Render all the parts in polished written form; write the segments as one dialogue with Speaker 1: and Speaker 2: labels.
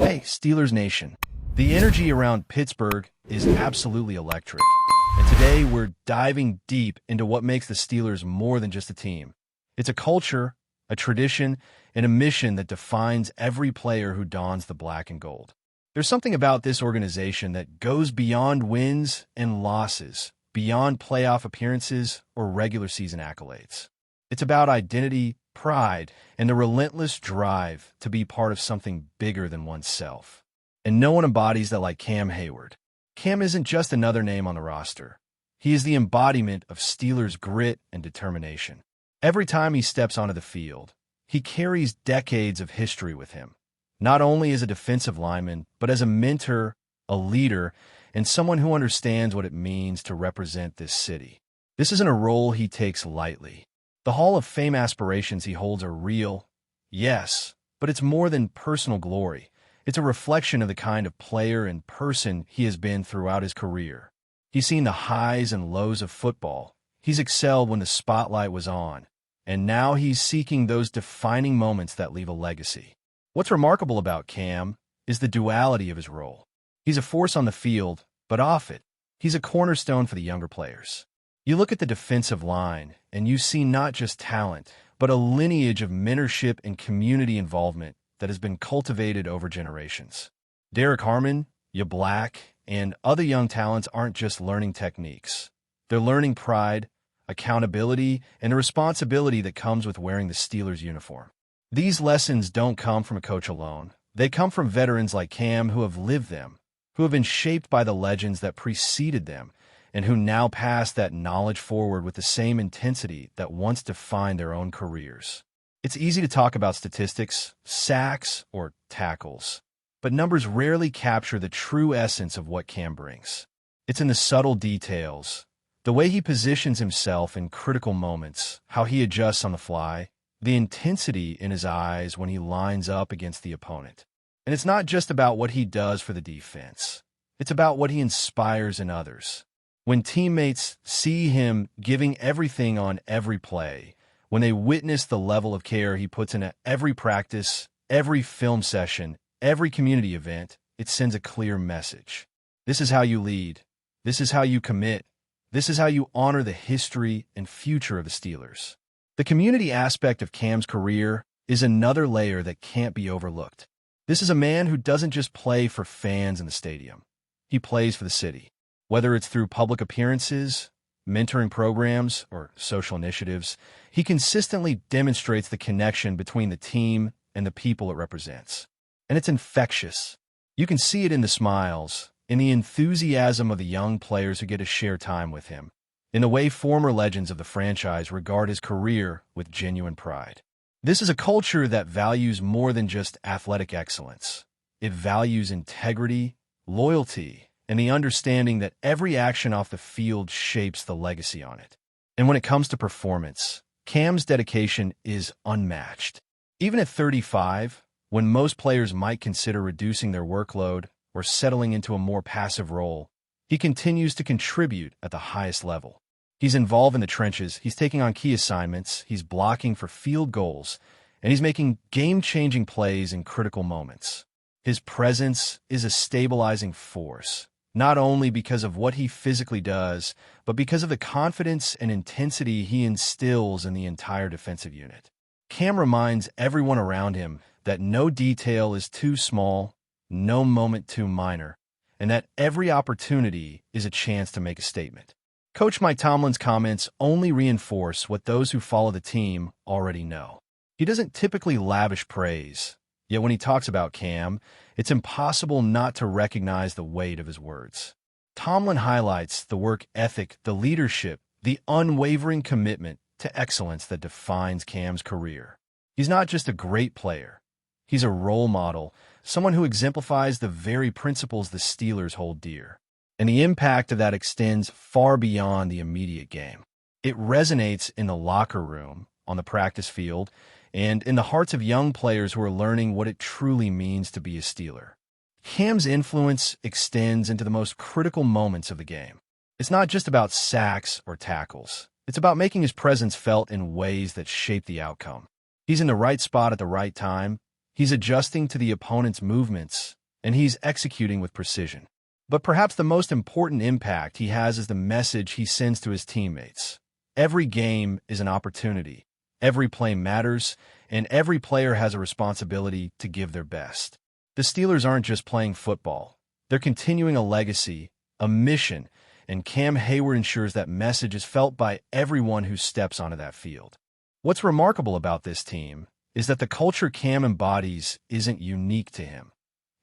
Speaker 1: Hey, Steelers Nation. The energy around Pittsburgh is absolutely electric. And today we're diving deep into what makes the Steelers more than just a team. It's a culture, a tradition, and a mission that defines every player who dons the black and gold. There's something about this organization that goes beyond wins and losses, beyond playoff appearances or regular season accolades. It's about identity, pride, and the relentless drive to be part of something bigger than oneself. And no one embodies that like Cam Hayward. Cam isn't just another name on the roster. He is the embodiment of Steelers' grit and determination. Every time he steps onto the field, he carries decades of history with him, not only as a defensive lineman, but as a mentor, a leader, and someone who understands what it means to represent this city. This isn't a role he takes lightly. The Hall of Fame aspirations he holds are real, yes, but it's more than personal glory. It's a reflection of the kind of player and person he has been throughout his career. He's seen the highs and lows of football. He's excelled when the spotlight was on, and now he's seeking those defining moments that leave a legacy. What's remarkable about Cam is the duality of his role. He's a force on the field, but off it, he's a cornerstone for the younger players. You look at the defensive line, and you see not just talent, but a lineage of mentorship and community involvement that has been cultivated over generations. Derek Harmon, Black, and other young talents aren't just learning techniques. They're learning pride, accountability, and the responsibility that comes with wearing the Steelers uniform. These lessons don't come from a coach alone. They come from veterans like Cam who have lived them, who have been shaped by the legends that preceded them, and who now pass that knowledge forward with the same intensity that once defined their own careers. It's easy to talk about statistics, sacks, or tackles, but numbers rarely capture the true essence of what Cam brings. It's in the subtle details, the way he positions himself in critical moments, how he adjusts on the fly, the intensity in his eyes when he lines up against the opponent. And it's not just about what he does for the defense. It's about what he inspires in others. When teammates see him giving everything on every play, when they witness the level of care he puts into every practice, every film session, every community event, it sends a clear message. This is how you lead. This is how you commit. This is how you honor the history and future of the Steelers. The community aspect of Cam's career is another layer that can't be overlooked. This is a man who doesn't just play for fans in the stadium. He plays for the city. Whether it's through public appearances, mentoring programs, or social initiatives, he consistently demonstrates the connection between the team and the people it represents. And it's infectious. You can see it in the smiles, in the enthusiasm of the young players who get to share time with him, in the way former legends of the franchise regard his career with genuine pride. This is a culture that values more than just athletic excellence. It values integrity, loyalty, and the understanding that every action off the field shapes the legacy on it. And when it comes to performance, Cam's dedication is unmatched. Even at 35, when most players might consider reducing their workload or settling into a more passive role, he continues to contribute at the highest level. He's involved in the trenches, he's taking on key assignments, he's blocking for field goals, and he's making game-changing plays in critical moments. His presence is a stabilizing force, not only because of what he physically does, but because of the confidence and intensity he instills in the entire defensive unit. Cam reminds everyone around him that no detail is too small, no moment too minor, and that every opportunity is a chance to make a statement. Coach Mike Tomlin's comments only reinforce what those who follow the team already know. He doesn't typically lavish praise, yet when he talks about Cam, it's impossible not to recognize the weight of his words. Tomlin highlights the work ethic, the leadership, the unwavering commitment to excellence that defines Cam's career. He's not just a great player. He's a role model, someone who exemplifies the very principles the Steelers hold dear. And the impact of that extends far beyond the immediate game. It resonates in the locker room, on the practice field, and in the hearts of young players who are learning what it truly means to be a Steeler. Cam's influence extends into the most critical moments of the game. It's not just about sacks or tackles. It's about making his presence felt in ways that shape the outcome. He's in the right spot at the right time. He's adjusting to the opponent's movements, and he's executing with precision. But perhaps the most important impact he has is the message he sends to his teammates. Every game is an opportunity. Every play matters, and every player has a responsibility to give their best. The Steelers aren't just playing football. They're continuing a legacy, a mission, and Cam Hayward ensures that message is felt by everyone who steps onto that field. What's remarkable about this team is that the culture Cam embodies isn't unique to him.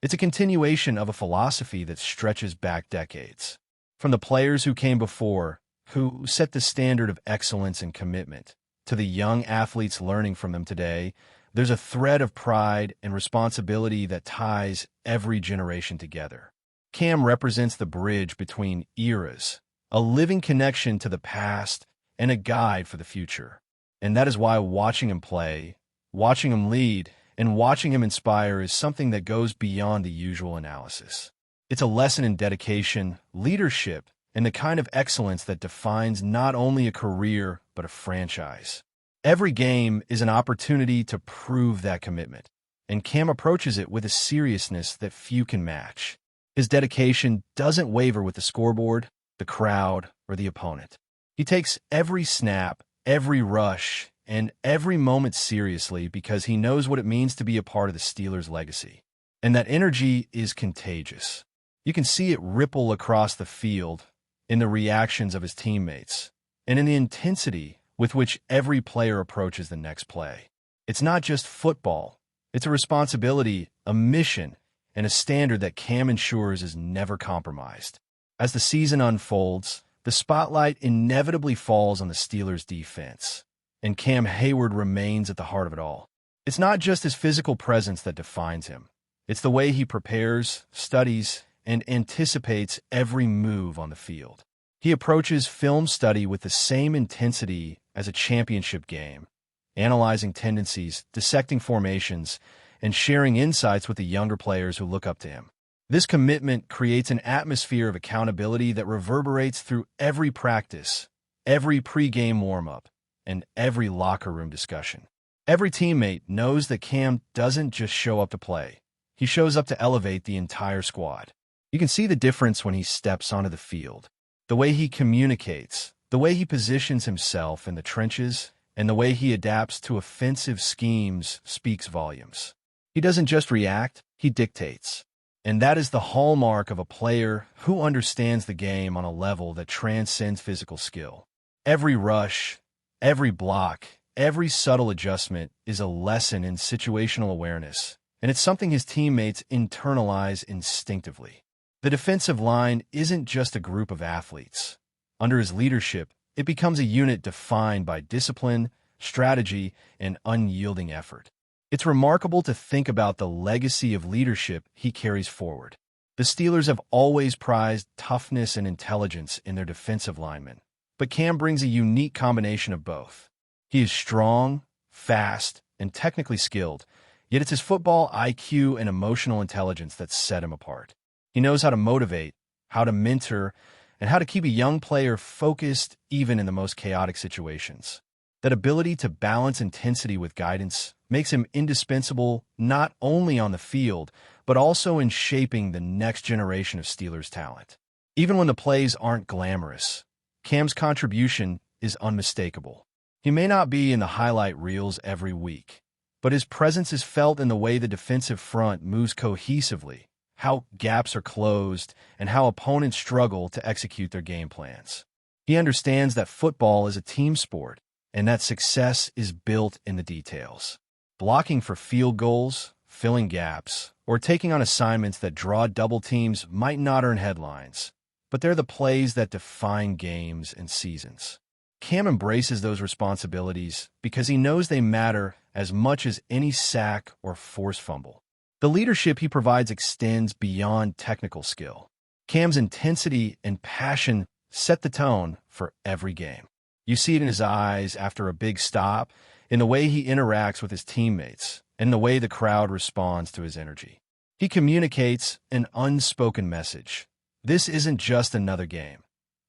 Speaker 1: It's a continuation of a philosophy that stretches back decades. From the players who came before, who set the standard of excellence and commitment, to the young athletes learning from them today, there's a thread of pride and responsibility that ties every generation together. Cam represents the bridge between eras, a living connection to the past and a guide for the future. And that is why watching him play, watching him lead, and watching him inspire is something that goes beyond the usual analysis. It's a lesson in dedication, leadership, and the kind of excellence that defines not only a career, but a franchise. Every game is an opportunity to prove that commitment, and Cam approaches it with a seriousness that few can match. His dedication doesn't waver with the scoreboard, the crowd, or the opponent. He takes every snap, every rush, and every moment seriously because he knows what it means to be a part of the Steelers' legacy. And that energy is contagious. You can see it ripple across the field in the reactions of his teammates and in the intensity with which every player approaches the next play. It's not just football. It's a responsibility, a mission, and a standard that Cam ensures is never compromised. As the season unfolds, the spotlight inevitably falls on the Steelers' defense, and Cam Hayward remains at the heart of it all. It's not just his physical presence that defines him. It's the way he prepares, studies, and anticipates every move on the field. He approaches film study with the same intensity as a championship game, analyzing tendencies, dissecting formations, and sharing insights with the younger players who look up to him. This commitment creates an atmosphere of accountability that reverberates through every practice, every pre-game warm-up, and every locker room discussion. Every teammate knows that Cam doesn't just show up to play. He shows up to elevate the entire squad. You can see the difference when he steps onto the field. The way he communicates, the way he positions himself in the trenches, and the way he adapts to offensive schemes speaks volumes. He doesn't just react, he dictates. And that is the hallmark of a player who understands the game on a level that transcends physical skill. Every rush, every block, every subtle adjustment is a lesson in situational awareness, and it's something his teammates internalize instinctively. The defensive line isn't just a group of athletes. Under his leadership, it becomes a unit defined by discipline, strategy, and unyielding effort. It's remarkable to think about the legacy of leadership he carries forward. The Steelers have always prized toughness and intelligence in their defensive linemen, but Cam brings a unique combination of both. He is strong, fast, and technically skilled, yet it's his football IQ and emotional intelligence that set him apart. He knows how to motivate, how to mentor, and how to keep a young player focused even in the most chaotic situations. That ability to balance intensity with guidance makes him indispensable not only on the field, but also in shaping the next generation of Steelers talent. Even when the plays aren't glamorous, Cam's contribution is unmistakable. He may not be in the highlight reels every week, but his presence is felt in the way the defensive front moves cohesively, how gaps are closed, and how opponents struggle to execute their game plans. He understands that football is a team sport, and that success is built in the details. Blocking for field goals, filling gaps, or taking on assignments that draw double teams might not earn headlines, but they're the plays that define games and seasons. Cam embraces those responsibilities because he knows they matter as much as any sack or forced fumble. The leadership he provides extends beyond technical skill. Cam's intensity and passion set the tone for every game. You see it in his eyes after a big stop, in the way he interacts with his teammates, and the way the crowd responds to his energy. He communicates an unspoken message. This isn't just another game.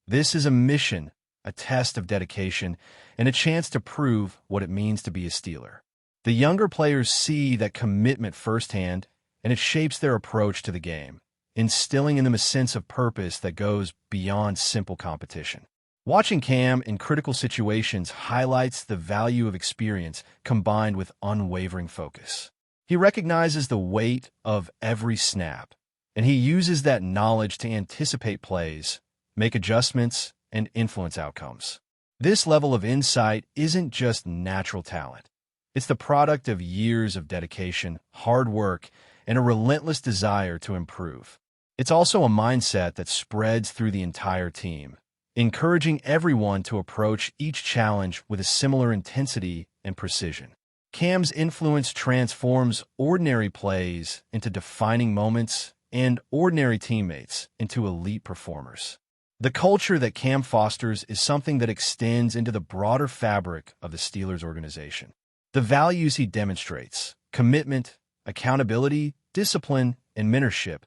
Speaker 1: This is a mission, a test of dedication, and a chance to prove what it means to be a Steeler. The younger players see that commitment firsthand, and it shapes their approach to the game, instilling in them a sense of purpose that goes beyond simple competition. Watching Cam in critical situations highlights the value of experience combined with unwavering focus. He recognizes the weight of every snap, and he uses that knowledge to anticipate plays, make adjustments, and influence outcomes. This level of insight isn't just natural talent. It's the product of years of dedication, hard work, and a relentless desire to improve. It's also a mindset that spreads through the entire team, encouraging everyone to approach each challenge with a similar intensity and precision. Cam's influence transforms ordinary plays into defining moments and ordinary teammates into elite performers. The culture that Cam fosters is something that extends into the broader fabric of the Steelers organization. The values he demonstrates, commitment, accountability, discipline, and mentorship,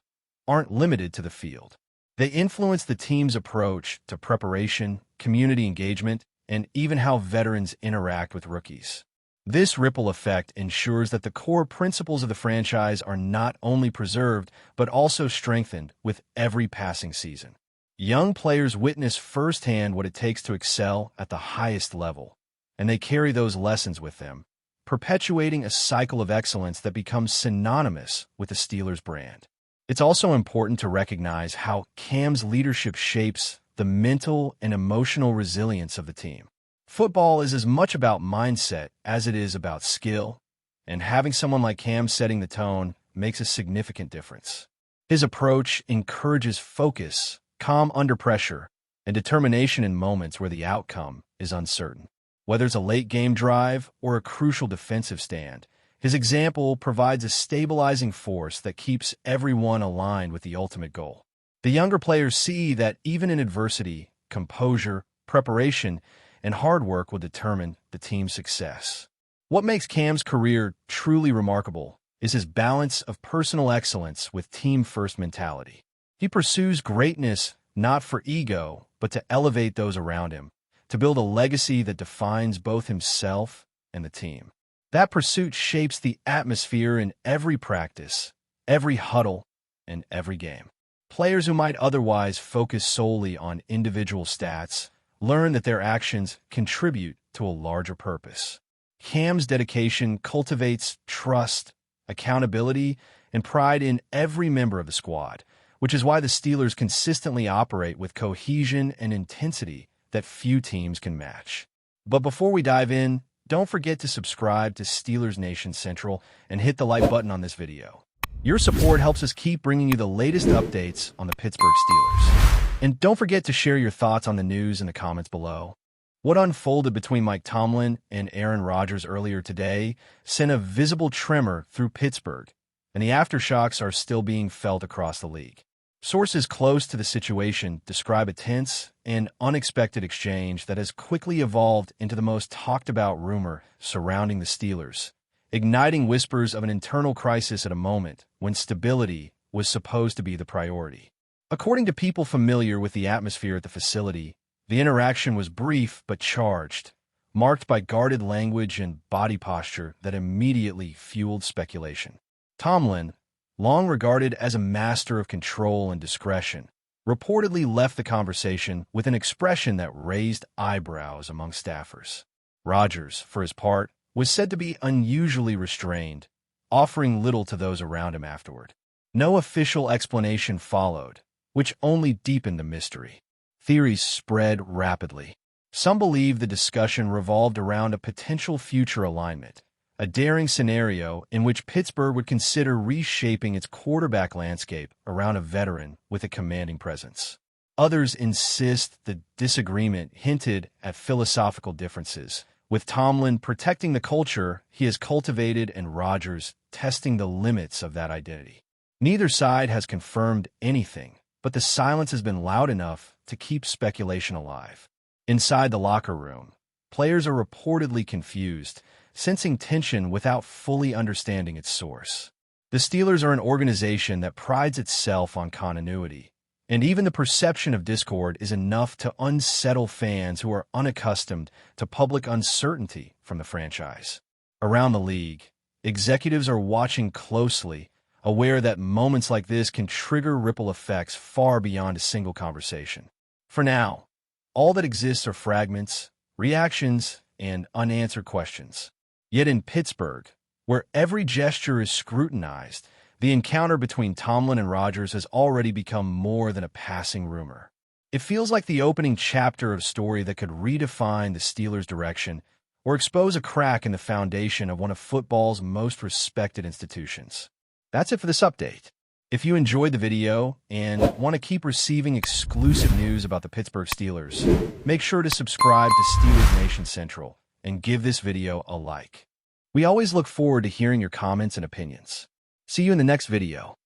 Speaker 1: aren't limited to the field. They influence the team's approach to preparation, community engagement, and even how veterans interact with rookies. This ripple effect ensures that the core principles of the franchise are not only preserved, but also strengthened with every passing season. Young players witness firsthand what it takes to excel at the highest level, and they carry those lessons with them, perpetuating a cycle of excellence that becomes synonymous with the Steelers brand. It's also important to recognize how Cam's leadership shapes the mental and emotional resilience of the team. Football is as much about mindset as it is about skill, and having someone like Cam setting the tone makes a significant difference. His approach encourages focus, calm under pressure, and determination in moments where the outcome is uncertain. Whether it's a late-game drive or a crucial defensive stand, his example provides a stabilizing force that keeps everyone aligned with the ultimate goal. The younger players see that even in adversity, composure, preparation, and hard work will determine the team's success. What makes Cam's career truly remarkable is his balance of personal excellence with team-first mentality. He pursues greatness not for ego, but to elevate those around him, to build a legacy that defines both himself and the team. That pursuit shapes the atmosphere in every practice, every huddle, and every game. Players who might otherwise focus solely on individual stats learn that their actions contribute to a larger purpose. Cam's dedication cultivates trust, accountability, and pride in every member of the squad, which is why the Steelers consistently operate with cohesion and intensity that few teams can match. But before we dive in, don't forget to subscribe to Steelers Nation Central and hit the like button on this video. Your support helps us keep bringing you the latest updates on the Pittsburgh Steelers. And don't forget to share your thoughts on the news in the comments below. What unfolded between Mike Tomlin and Aaron Rodgers earlier today sent a visible tremor through Pittsburgh, and the aftershocks are still being felt across the league. Sources close to the situation describe a tense and unexpected exchange that has quickly evolved into the most talked-about rumor surrounding the Steelers, igniting whispers of an internal crisis at a moment when stability was supposed to be the priority. According to people familiar with the atmosphere at the facility, the interaction was brief but charged, marked by guarded language and body posture that immediately fueled speculation. Tomlin, long regarded as a master of control and discretion, reportedly left the conversation with an expression that raised eyebrows among staffers. Rodgers, for his part, was said to be unusually restrained, offering little to those around him afterward. No official explanation followed, which only deepened the mystery. Theories spread rapidly. Some believe the discussion revolved around a potential future alignment, a daring scenario in which Pittsburgh would consider reshaping its quarterback landscape around a veteran with a commanding presence. Others insist the disagreement hinted at philosophical differences, with Tomlin protecting the culture he has cultivated and Rodgers testing the limits of that identity. Neither side has confirmed anything, but the silence has been loud enough to keep speculation alive. Inside the locker room, players are reportedly confused, sensing tension without fully understanding its source. The Steelers are an organization that prides itself on continuity, and even the perception of discord is enough to unsettle fans who are unaccustomed to public uncertainty from the franchise. Around the league, executives are watching closely, aware that moments like this can trigger ripple effects far beyond a single conversation. For now, all that exists are fragments, reactions, and unanswered questions. Yet in Pittsburgh, where every gesture is scrutinized, the encounter between Tomlin and Rodgers has already become more than a passing rumor. It feels like the opening chapter of a story that could redefine the Steelers' direction or expose a crack in the foundation of one of football's most respected institutions. That's it for this update. If you enjoyed the video and want to keep receiving exclusive news about the Pittsburgh Steelers, make sure to subscribe to Steelers Nation Central and give this video a like. We always look forward to hearing your comments and opinions. See you in the next video.